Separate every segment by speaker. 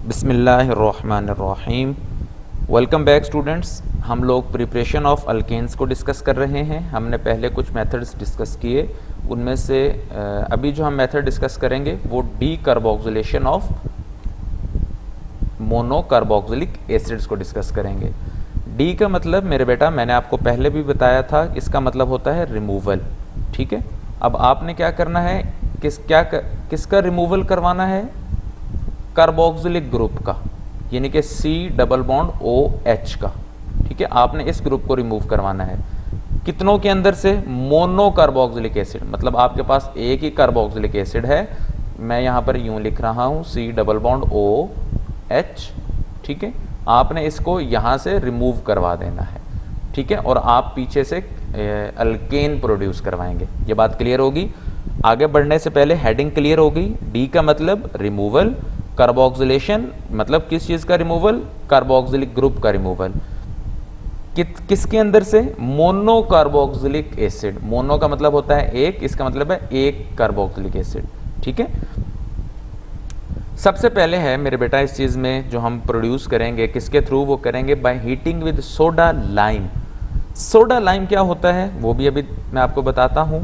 Speaker 1: बिस्मिल्लाहिर्रहमानिर्रहीम। Welcome back students. हम लोग प्रिपरेशन ऑफ अल्केन्स को डिस्कस कर रहे हैं। हमने पहले कुछ मेथड्स डिस्कस किए, उनमें से अभी जो हम मेथड डिस्कस करेंगे वो D carboxylation of monocarboxylic acids को डिस्कस करेंगे। डी का मतलब मेरे बेटा मैंने आपको पहले भी बताया था, इसका मतलब होता है रिमूवल। ठीक है, अब आपने क्या करना है, किसका रिमूवल करवाना है? कार्बोक्सिलिक ग्रुप का, यानी कि C+OH का। ठीक है, आपने इस ग्रुप को रिमूव करवाना है। कितनों के अंदर से? मोनोकार्बोक्सिलिक एसिड, मतलब आपके पास एक ही कार्बोक्सिलिक एसिड है। मैं यहाँ पर यूं लिख रहा हूँ C+OH। ठीक है, आपने इसको यहाँ से रिमूव करवा देना है। ठीक है, और आप पीछे से अल्केन प्रोड्यूस करवाएंगे। ये बात क्लियर होगी। आगे बढ़ने से पहले हेडिंग क्लियर हो गई। डी का मतलब रिमूवल, कार्बोक्सिलेशन मतलब किस चीज का रिमूवल? कार्बोक्सिलिक ग्रुप का रिमूवल। किसके अंदर से? Mono carboxylic acid. मोनो का मतलब होता है एक, इसका मतलब है एक कार्बोक्सिलिक एसिड। ठीक है, सबसे पहले है मेरे बेटा इस चीज में जो हम प्रोड्यूस करेंगे किसके थ्रू? वो करेंगे by heating with soda lime. Soda lime क्या होता है वो भी अभी मैं आपको बताता हूं।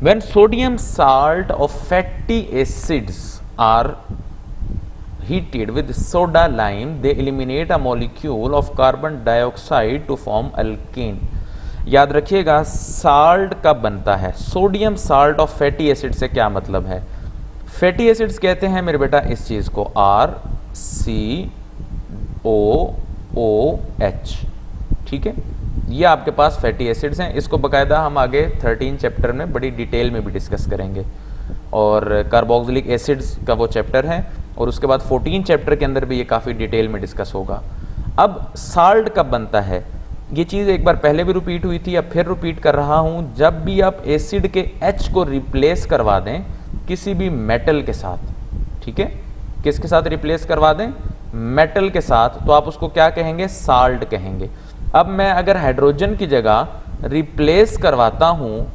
Speaker 1: When sodium salt of fatty acids are heated with soda lime, they eliminate a molecule of carbon dioxide to form alkane। याद रखिएगा, साल्ट कब बनता है? Sodium salt of fatty acid से क्या मतलब है? फैटी एसिड्स कहते हैं मेरे बेटा इस चीज को RCOOH। ठीक है, ये आपके पास फैटी एसिड्स हैं। इसको बकायदा हम आगे 13 चैप्टर में बड़ी डिटेल में भी डिस्कस करेंगे, और कार्बोक्सिलिक एसिड्स का वो चैप्टर है, और उसके बाद 14 चैप्टर के अंदर भी ये काफ़ी डिटेल में डिस्कस होगा। अब साल्ट कब बनता है? ये चीज़ एक बार पहले भी रिपीट हुई थी, अब फिर रिपीट कर रहा हूँ। जब भी आप एसिड के H को रिप्लेस करवा दें किसी भी मेटल के साथ, ठीक है, किसके साथ रिप्लेस करवा दें? मेटल के साथ, तो आप उसको क्या कहेंगे? साल्ट कहेंगे। अब मैं अगर हाइड्रोजन की जगह रिप्लेस करवाता हूँ,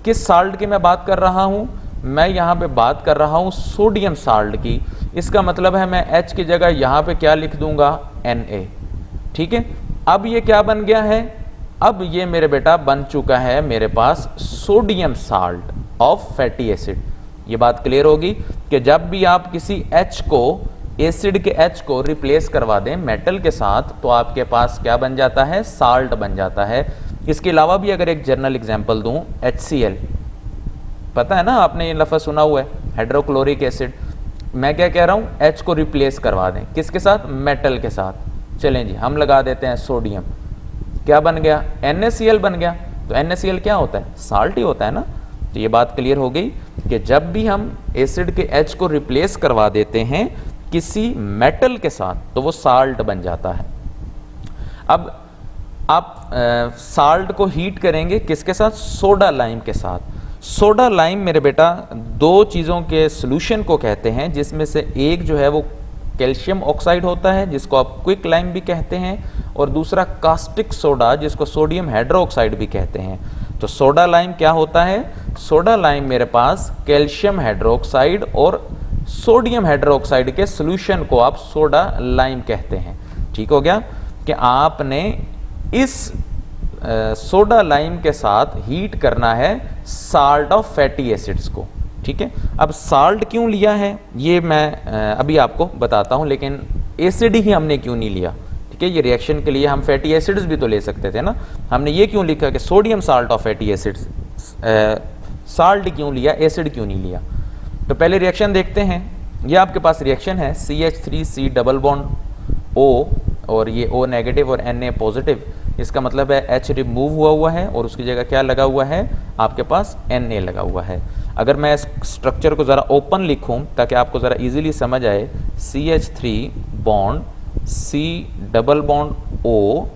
Speaker 1: किस साल्ट की मैं बात कर रहा हूँ? मैं यहाँ पे बात कर रहा हूँ सोडियम साल्ट की। इसका मतलब है मैं H की जगह यहाँ पे क्या लिख दूंगा? Na। ठीक है, अब ये क्या बन गया है? अब ये मेरे बेटा बन चुका है मेरे पास sodium salt of fatty acid. ये बात क्लियर होगी कि जब भी आप किसी H को, एसिड के H को रिप्लेस करवा दें मेटल के साथ, तो आपके पास क्या बन जाता है? साल्ट बन जाता है। इसके अलावा भी अगर एक जनरल एग्जांपल दूं, HCl, पता है ना, आपने ये लफ्ज़ सुना हुआ है, हाइड्रोक्लोरिक एसिड। मैं क्या कह रहा हूं? H को रिप्लेस करवा दें किसके साथ? मेटल के साथ। चलें जी, हम लगा देते हैं सोडियम। क्या बन गया? NaCl बन गया। तो NaCl क्या होता है? साल्ट ही होता है ना। तो ये बात क्लियर हो गई कि जब भी हम एसिड के H को रिप्लेस करवा देते हैं किसी मेटल के साथ, तो वो साल्ट बन जाता है। अब आप साल्ट को हीट करेंगे किसके साथ? सोडा लाइम के साथ। सोडा लाइम मेरे बेटा दो चीज़ों के सॉल्यूशन को कहते हैं, जिसमें से एक जो है वो कैल्शियम ऑक्साइड होता है, जिसको आप क्विक लाइम भी कहते हैं, और दूसरा कास्टिक सोडा, जिसको सोडियम हाइड्रोक्साइड भी कहते हैं। तो सोडा लाइम क्या होता है? सोडा लाइम मेरे पास कैल्शियम हाइड्रोक्साइड और सोडियम हाइड्रोक्साइड के सॉल्यूशन को आप सोडा लाइम कहते हैं। ठीक हो गया कि आपने इस सोडा लाइम के साथ हीट करना है साल्ट ऑफ फैटी एसिड्स को। ठीक है, अब साल्ट क्यों लिया है ये मैं अभी आपको बताता हूं, लेकिन एसिड ही हमने क्यों नहीं लिया? ठीक है, ये रिएक्शन के लिए हम फैटी एसिड्स भी तो ले सकते थे ना। हमने ये क्यों लिखा कि sodium salt of fatty acids? Salt क्यों लिया, एसिड क्यों नहीं लिया? तो पहले रिएक्शन देखते हैं। ये आपके पास रिएक्शन है CH3C+O, और ये O नेगेटिव और Na पॉजिटिव। इसका मतलब है H रिमूव हुआ है और उसकी जगह क्या लगा हुआ है? आपके पास Na लगा हुआ है। अगर मैं इस स्ट्रक्चर को ज़रा ओपन लिखूं ताकि आपको ज़रा इजीली समझ आए, CH3 बॉन्ड C+O,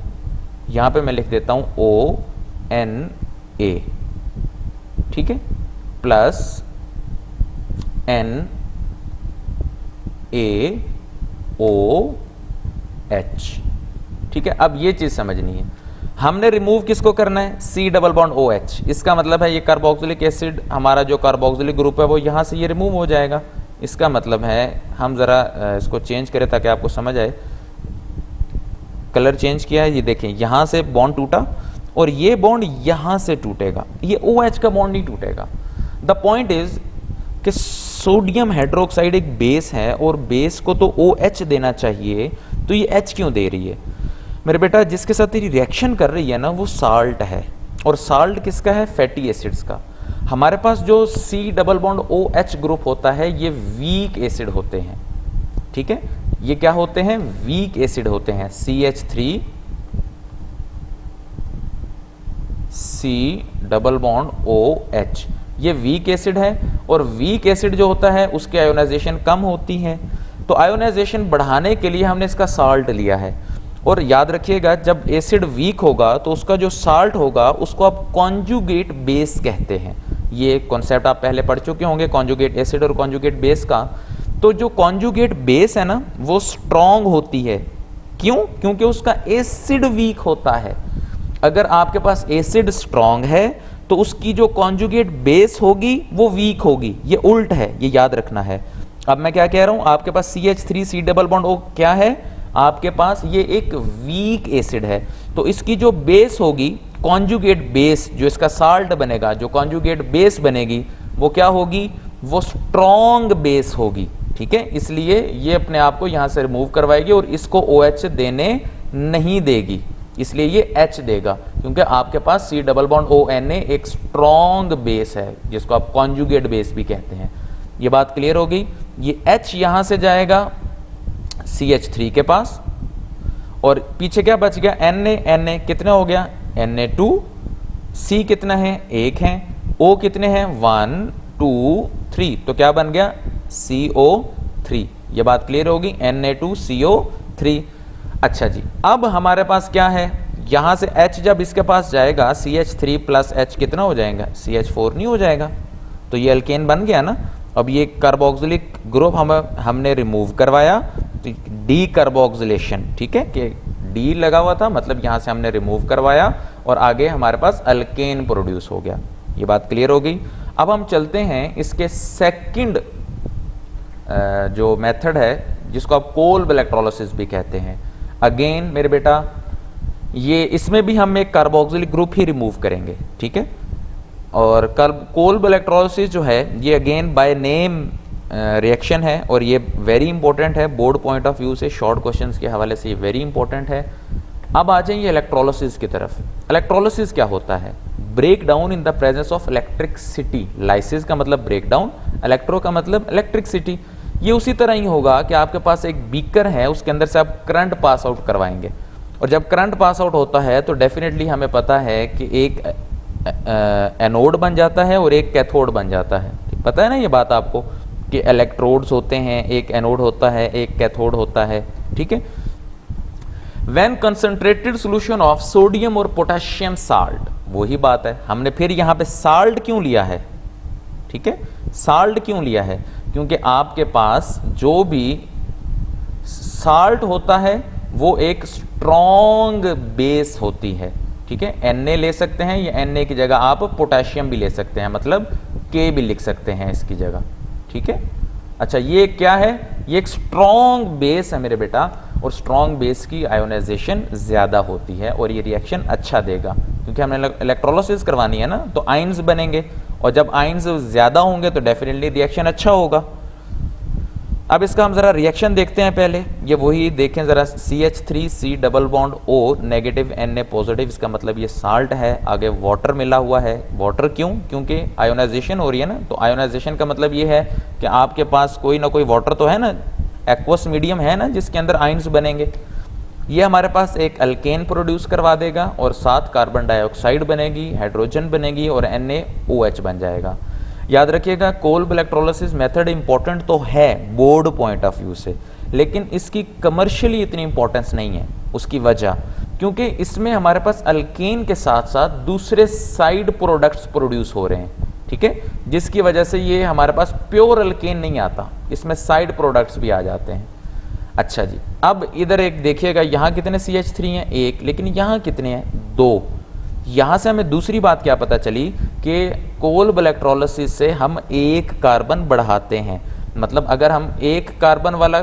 Speaker 1: यहाँ पे मैं लिख देता हूँ ONA, ठीक है, प्लस NaOH। ठीक है, अब ये चीज समझनी है, हमने रिमूव किसको करना है? C+OH। इसका मतलब है ये कार्बोक्सिलिक एसिड, हमारा जो कार्बोक्सिलिक ग्रुप है वो यहां से ये रिमूव हो जाएगा। इसका मतलब है, हम ज़रा इसको चेंज करें ताकि आपको समझ आए। कलर चेंज किया है, ये देखें यहाँ से बॉन्ड टूटा और ये बॉन्ड यहाँ से टूटेगा, ये OH का बॉन्ड नहीं टूटेगा। द पॉइंट इज कि सोडियम हाइड्रोक्साइड एक बेस है और बेस को तो OH देना चाहिए, तो ये H क्यों दे रही है? मेरे बेटा जिसके साथ तेरी रिएक्शन कर रही है ना वो साल्ट है, और साल्ट किसका है? फैटी एसिड्स का। हमारे पास जो C double bond OH group होता है ये वीक एसिड होते हैं, ठीक है, ये क्या होते हैं? वीक एसिड होते हैं। CH3 C double bond OH, ये वीक एसिड है, और वीक एसिड जो होता है उसकी आयोनाइजेशन कम होती है, तो आयोनाइजेशन बढ़ाने के लिए हमने इसका साल्ट लिया है। और याद रखिएगा जब एसिड वीक होगा तो उसका जो साल्ट होगा उसको आप कॉन्जुगेट बेस कहते हैं। ये कॉन्सेप्ट आप पहले पढ़ चुके होंगे कॉन्जुगेट एसिड और कॉन्जुगेट बेस का। तो जो कॉन्जुगेट बेस है ना वो स्ट्रॉन्ग होती है, क्यों? क्योंकि उसका एसिड वीक होता है। अगर आपके पास एसिड स्ट्रॉन्ग है तो उसकी जो कॉन्जुगेट बेस होगी वो वीक होगी, ये उल्ट है, ये याद रखना है। अब मैं क्या कह रहा हूं, आपके पास CH3 C double bond O क्या है? आपके पास ये एक वीक एसिड है, तो इसकी जो बेस होगी कॉन्जुगेट बेस, जो इसका साल्ट बनेगा, जो कॉन्जुगेट बेस बनेगी वो क्या होगी? वो स्ट्रॉन्ग बेस होगी, ठीक है। इसलिए ये अपने आप को यहां से रिमूव करवाएगी और इसको OH देने नहीं देगी, इसलिए ये H देगा, क्योंकि आपके पास C डबल बॉन्ड ONA एक स्ट्रॉन्ग बेस है जिसको आप कॉन्जुगेट बेस भी कहते हैं। ये बात क्लियर हो गई। ये H यहां से जाएगा CH3 के पास, और पीछे क्या बच गया? Na कितना हो गया? Na2। C कितना है? 1 है। O कितने हैं? 1 2 3, तो क्या बन गया? CO3। ये बात क्लियर होगी, Na2CO3। अच्छा जी, अब हमारे पास क्या है? यहां से H जब इसके पास जाएगा CH3 प्लस H कितना हो जाएगा? CH4 नहीं हो जाएगा? तो ये अल्केन बन गया ना। अब ये कार्बोक्सिलिक ग्रुप हमने रिमूव करवाया, तो डी कार्बोक्सिलेशन, ठीक है, कि डी लगा हुआ था, मतलब यहां से हमने रिमूव करवाया और आगे हमारे पास अल्केन प्रोड्यूस हो गया। ये बात क्लियर हो गई। अब हम चलते हैं इसके सेकंड जो मेथड है जिसको आप कोल्ब इलेक्ट्रोलिसिस भी कहते हैं। अगेन मेरे बेटा ये इसमें भी हम एक कार्बोक्सिलिक ग्रुप ही रिमूव करेंगे, ठीक है। और कोल्ब इलेक्ट्रोलिसिस जो है ये अगेन बाय नेम रिएक्शन है, और ये वेरी इंपॉर्टेंट है बोर्ड पॉइंट ऑफ व्यू से, शॉर्ट क्वेश्चंस के हवाले से ये वेरी इंपॉर्टेंट है। अब आ जाइए इलेक्ट्रोलिसिस की तरफ। इलेक्ट्रोलिसिस क्या होता है? Break down in the presence of electricity. Lysis का मतलब ब्रेक डाउन, इलेक्ट्रो का मतलब इलेक्ट्रिसिटी। ये उसी तरह ही होगा कि आपके पास एक बीकर है, उसके अंदर से आप करंट पास आउट करवाएंगे, और जब करंट पास आउट होता है तो डेफिनेटली हमें पता है कि एक एनोड बन जाता है और एक कैथोड बन जाता है। पता है ना ये बात आपको कि इलेक्ट्रोड्स होते हैं, एक एनोड होता है, एक कैथोड होता है, ठीक है। When concentrated solution of sodium और पोटेशियम साल्ट, वही बात है, हमने फिर यहां पे साल्ट क्यों लिया है? ठीक है, साल्ट क्यों लिया है? क्योंकि आपके पास जो भी साल्ट होता है वो एक स्ट्रॉन्ग बेस होती है, ठीक है। Na ले सकते हैं, या Na की जगह आप पोटेशियम भी ले सकते हैं, मतलब K भी लिख सकते हैं इसकी जगह, ठीक है। अच्छा, ये क्या है? ये एक स्ट्रॉन्ग बेस है मेरे बेटा, और स्ट्रॉन्ग बेस की आयोनाइजेशन ज़्यादा होती है और ये रिएक्शन अच्छा देगा, क्योंकि हमने इलेक्ट्रोलिसिस करवानी है ना, तो आयंस बनेंगे, और जब आयंस ज़्यादा होंगे तो डेफिनेटली रिएक्शन अच्छा होगा। अब इसका हम ज़रा रिएक्शन देखते हैं पहले। ये वही देखें ज़रा, CH3 C double bond O negative Na positive, इसका मतलब ये साल्ट है, आगे वाटर मिला हुआ है। वाटर क्यों? क्योंकि आयोनाइजेशन हो रही है ना, तो आयोनाइजेशन का मतलब ये है कि आपके पास कोई ना कोई वाटर तो है ना, एक्वस मीडियम है ना जिसके अंदर आयंस बनेंगे। ये हमारे पास एक अल्केन प्रोड्यूस करवा देगा, और साथ कार्बन डाइऑक्साइड बनेगी, हाइड्रोजन बनेगी, और NaOH बन जाएगा। याद रखिएगा, कोल्ब इलेक्ट्रोलिसिस मेथड इंपॉर्टेंट तो है बोर्ड पॉइंट ऑफ व्यू से, लेकिन इसकी कमर्शियली इतनी इंपॉर्टेंस नहीं है। उसकी वजह, क्योंकि इसमें हमारे पास अल्केन के साथ साथ दूसरे साइड प्रोडक्ट्स प्रोड्यूस हो रहे हैं, ठीक है, जिसकी वजह से ये हमारे पास प्योर अल्केन नहीं आता, इसमें साइड प्रोडक्ट्स भी आ जाते हैं। अच्छा जी, अब इधर एक देखिएगा, यहाँ कितने CH3 हैं? 1, लेकिन यहाँ कितने हैं? 2। यहाँ से हमें दूसरी बात क्या पता चली कि कोल्ब इलेक्ट्रोलिसिस से हम एक कार्बन बढ़ाते हैं, मतलब अगर हम एक कार्बन वाला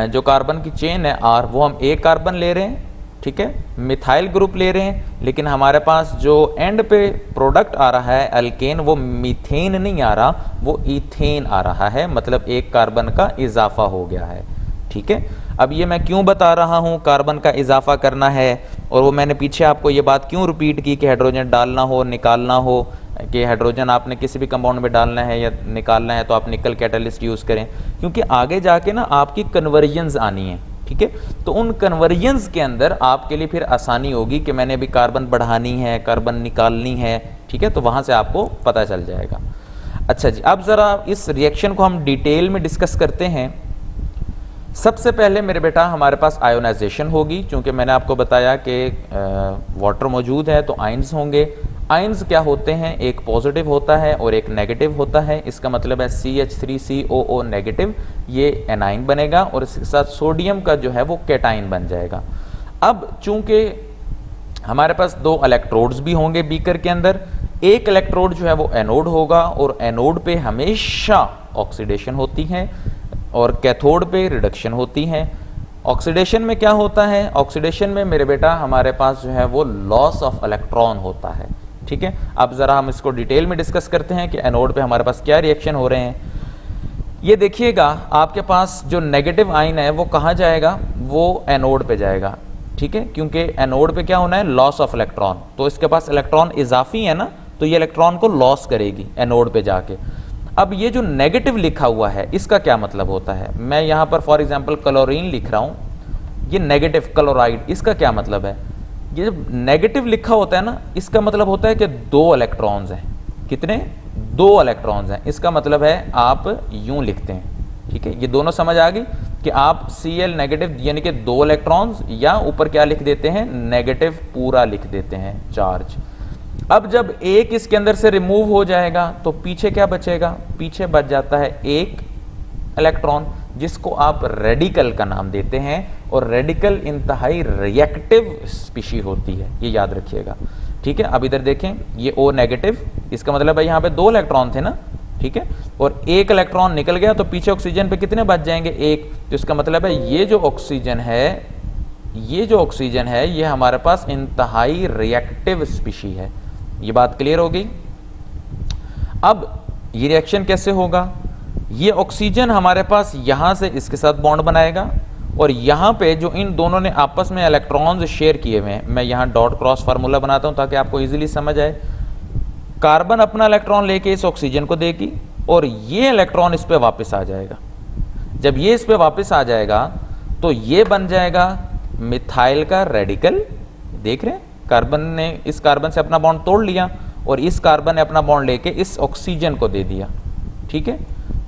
Speaker 1: जो कार्बन की चेन है R, वो हम एक कार्बन ले रहे हैं, ठीक है, मिथाइल ग्रुप ले रहे हैं, लेकिन हमारे पास जो एंड पे प्रोडक्ट आ रहा है अल्केन, वो मीथेन नहीं आ रहा, वो इथेन आ रहा है, मतलब एक कार्बन का इजाफा हो गया है, ठीक है। अब ये मैं क्यों बता रहा हूँ कार्बन का इजाफा करना है, और वो मैंने पीछे आपको ये बात क्यों रिपीट की कि हाइड्रोजन डालना हो निकालना हो, कि हाइड्रोजन आपने किसी भी कंपाउंड में डालना है या निकालना है तो आप निकल कैटलिस्ट यूज़ करें, क्योंकि आगे जाके ना आपकी कन्वर्जन्स आनी है, ठीक है। तो उन कन्वर्जन्स के अंदर आपके लिए फिर आसानी होगी कि मैंने अभी कार्बन बढ़ानी है, कार्बन निकालनी है, ठीक है, तो वहाँ से आपको पता चल जाएगा। अच्छा जी, अब ज़रा इस रिएक्शन को हम डिटेल में डिस्कस करते हैं। सबसे पहले मेरे बेटा हमारे पास आयोनाइजेशन होगी, क्योंकि मैंने आपको बताया कि वाटर मौजूद है तो आयंस होंगे। आयंस क्या होते हैं, एक पॉजिटिव होता है और एक नेगेटिव होता है, इसका मतलब है CH3COO नेगेटिव, ये एनाइन बनेगा और इसके साथ सोडियम का जो है वो कैटाइन बन जाएगा। अब चूंकि हमारे पास दो इलेक्ट्रोड्स भी होंगे बीकर के अंदर, एक इलेक्ट्रोड जो है वो एनोड होगा और एनोड पे हमेशा ऑक्सीडेशन होती है और कैथोड पे रिडक्शन होती है। ऑक्सीडेशन में क्या होता है, ऑक्सीडेशन में मेरे बेटा हमारे पास जो है वो लॉस ऑफ इलेक्ट्रॉन होता है, ठीक है। अब ज़रा हम इसको डिटेल में डिस्कस करते हैं कि एनोड पे हमारे पास क्या रिएक्शन हो रहे हैं। ये देखिएगा आपके पास जो नेगेटिव आयन है वो कहाँ जाएगा, वो एनोड पे जाएगा, ठीक है, क्योंकि एनोड पे क्या होना है, लॉस ऑफ इलेक्ट्रॉन, तो इसके पास इलेक्ट्रॉन इजाफी है ना, तो ये इलेक्ट्रॉन को लॉस करेगी एनोड पे जाके। अब ये जो नेगेटिव लिखा हुआ है इसका क्या मतलब होता है, मैं यहाँ पर फॉर एग्जांपल क्लोरीन लिख रहा हूँ, ये नेगेटिव क्लोराइड, इसका क्या मतलब है, ये जब नेगेटिव लिखा होता है ना, इसका मतलब होता है कि दो इलेक्ट्रॉन्स हैं, कितने, दो इलेक्ट्रॉन्स हैं, इसका मतलब है आप यूं लिखते हैं, ठीक है। ये दोनों समझ आ गई कि आप Cl नेगेटिव यानी कि दो इलेक्ट्रॉन्स, या ऊपर क्या लिख देते हैं, नेगेटिव पूरा लिख देते हैं चार्ज। अब जब एक इसके अंदर से रिमूव हो जाएगा तो पीछे क्या बचेगा, पीछे बच जाता है एक इलेक्ट्रॉन, जिसको आप रेडिकल का नाम देते हैं, और रेडिकल इंतहाई रिएक्टिव स्पीशी होती है, ये याद रखिएगा, ठीक है। अब इधर देखें, ये O नेगेटिव, इसका मतलब है यहाँ पे दो इलेक्ट्रॉन थे ना, ठीक है, और एक इलेक्ट्रॉन निकल गया तो पीछे ऑक्सीजन पे कितने बच जाएंगे, एक, तो इसका मतलब है ये जो ऑक्सीजन है, ये जो ऑक्सीजन है ये हमारे पास इंतहाई रिएक्टिव स्पीशी है। ये बात क्लियर हो गई। अब ये रिएक्शन कैसे होगा, ये ऑक्सीजन हमारे पास यहां से इसके साथ बॉन्ड बनाएगा, और यहां पे जो इन दोनों ने आपस में इलेक्ट्रॉन्स शेयर किए हुए हैं, मैं यहां डॉट क्रॉस फार्मूला बनाता हूं ताकि आपको इजीली समझ आए। कार्बन अपना इलेक्ट्रॉन लेके इस ऑक्सीजन को देगी और ये इलेक्ट्रॉन इस पे वापस आ जाएगा। जब ये इस पे वापस आ जाएगा तो ये बन जाएगा मिथाइल का रेडिकल, देख रहे हैं, कार्बन ने इस कार्बन से अपना बॉन्ड तोड़ लिया और इस कार्बन ने अपना बॉन्ड लेके इस ऑक्सीजन को दे दिया, ठीक है,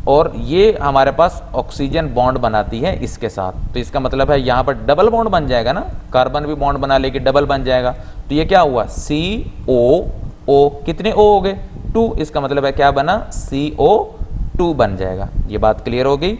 Speaker 1: और ये हमारे पास ऑक्सीजन बॉन्ड बनाती है इसके साथ, तो इसका मतलब है यहाँ पर डबल बॉन्ड बन जाएगा ना, कार्बन भी बॉन्ड बना लेके डबल बन जाएगा, तो ये क्या हुआ, COO, कितने O हो गए, 2, इसका मतलब है क्या बना, CO2 बन जाएगा। ये बात क्लियर हो गई।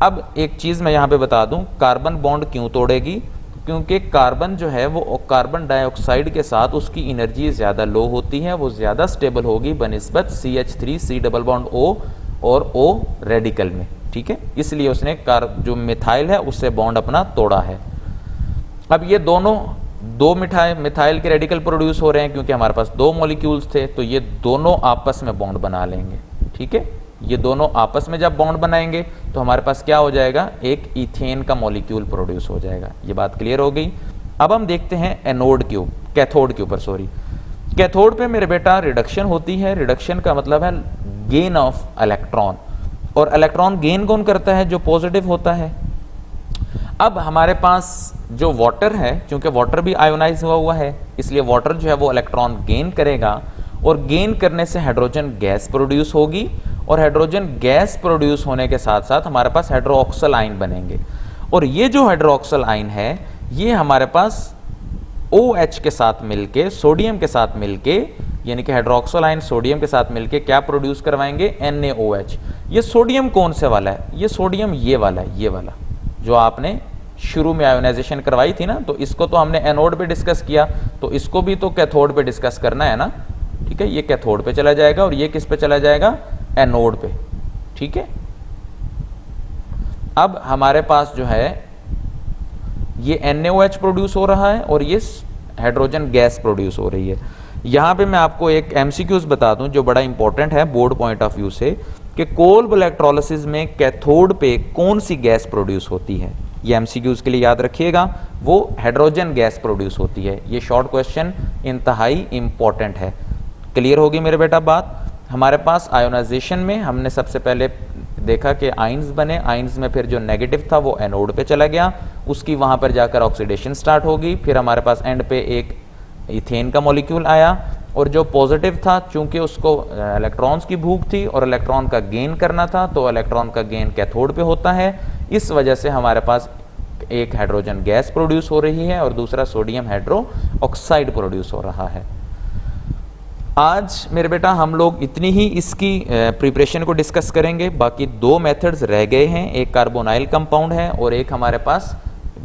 Speaker 1: अब एक चीज़ मैं यहाँ पे बता दूँ, कार्बन बॉन्ड क्यों तोड़ेगी, क्योंकि कार्बन जो है वो कार्बन डाइऑक्साइड के साथ उसकी एनर्जी ज़्यादा लो होती है, वो ज़्यादा स्टेबल होगी बनिस्बत CH3 C double bond O और O रेडिकल में, ठीक है, इसलिए उसने जो मिथाइल है उससे बॉन्ड अपना तोड़ा है। अब ये दोनों दो मिथाइल के रेडिकल प्रोड्यूस हो रहे हैं, क्योंकि हमारे पास दो मॉलिक्यूल्स थे, तो ये दोनों आपस में बॉन्ड बना लेंगे, ठीक है, ये दोनों आपस में जब बॉन्ड बनाएंगे तो हमारे पास क्या हो जाएगा, एक इथेन का मॉलिक्यूल प्रोड्यूस हो जाएगा। ये बात क्लियर हो गई। अब हम देखते हैं एनोड के ऊपर, कैथोड के ऊपर, सॉरी, कैथोड पे मेरे बेटा रिडक्शन होती है। रिडक्शन का मतलब है गेन ऑफ इलेक्ट्रॉन, और इलेक्ट्रॉन गेन कौन करता है, जो पॉजिटिव होता है। अब हमारे पास जो वाटर है, क्योंकि वाटर भी आयोनाइज हुआ है, इसलिए वाटर जो है वो इलेक्ट्रॉन गेन करेगा, और गेन करने से हाइड्रोजन गैस प्रोड्यूस होगी, और हाइड्रोजन गैस प्रोड्यूस होने के साथ साथ हमारे पास हाइड्रोक्सल आयन बनेंगे, और ये जो हाइड्रोक्सल आयन है ये हमारे पास OH के साथ मिलके, सोडियम के साथ मिलके, यानी कि हाइड्रोक्सल आयन सोडियम के साथ मिलके क्या प्रोड्यूस करवाएंगे, NaOH। ये सोडियम कौन से वाला है, ये सोडियम ये वाला है, ये वाला जो आपने शुरू में आयोनाइजेशन करवाई थी ना, तो इसको तो हमने एनोड पे डिस्कस किया, तो इसको भी तो कैथोड पे डिस्कस करना है ना, ठीक है। ये कैथोड पे चला जाएगा और ये किस पे चला जाएगा, एनोड पे, ठीक है। अब हमारे पास जो है ये NaOH प्रोड्यूस हो रहा है और ये हाइड्रोजन गैस प्रोड्यूस हो रही है। यहाँ पे मैं आपको एक MCQs बता दूं जो बड़ा इंपॉर्टेंट है बोर्ड पॉइंट ऑफ व्यू से, कि कोल्ब इलेक्ट्रोलिसिस में कैथोड पे कौन सी गैस प्रोड्यूस होती है। ये MCQs के लिए याद रखिएगा, वो हाइड्रोजन गैस प्रोड्यूस होती है। ये शॉर्ट क्वेश्चन इंतहाई इंपॉर्टेंट है। क्लियर होगी मेरे बेटा बात। हमारे पास आयोनाइजेशन में हमने सबसे पहले देखा कि आइंस बने, आइंस में फिर जो नेगेटिव था वो एनोड पे चला गया, उसकी वहां पर जाकर ऑक्सीडेशन स्टार्ट होगी, फिर हमारे पास एंड पे एक इथेन का मॉलिक्यूल आया, और जो पॉजिटिव था चूंकि उसको इलेक्ट्रॉन्स की भूख थी और इलेक्ट्रॉन का गेन करना था, तो इलेक्ट्रॉन का गेन कैथोड पे होता है। इस वजह से हमारे पास एक हाइड्रोजन गैस प्रोड्यूस हो रही है और दूसरा सोडियम हाइड्रो ऑक्साइड प्रोड्यूस हो रहा है। आज मेरे बेटा हम लोग इतनी ही इसकी प्रिपरेशन को डिस्कस करेंगे। बाकी दो मेथड्स रह गए हैं, एक कार्बोनाइल कंपाउंड है और एक हमारे पास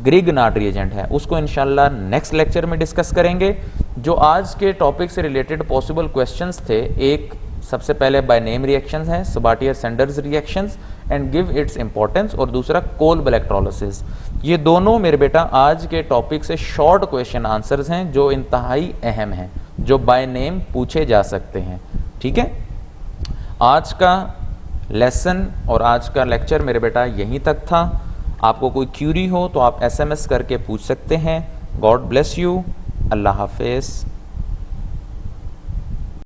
Speaker 1: ग्रिग्नार्ड रिएजेंट है। उसको इंशाल्लाह नेक्स्ट लेक्चर में डिस्कस करेंगे। जो आज के टॉपिक से रिलेटेड पॉसिबल क्वेश्चंस थे, एक सबसे पहले बाय नेम रिएक्शंस हैं, Sabatier Senderens reactions and give its importance, और दूसरा कोल्ब इलेक्ट्रोलिसिस। ये दोनों मेरे बेटा आज के टॉपिक से शॉर्ट क्वेश्चन आंसर्स हैं जो इंतहाई अहम हैं, जो बाय नेम पूछे जा सकते हैं। ठीक है, आज का लेसन और आज का लेक्चर मेरे बेटा यहीं तक था। आपको कोई क्यूरी हो तो आप SMS करके पूछ सकते हैं। God bless you. अल्लाह हाफिज़।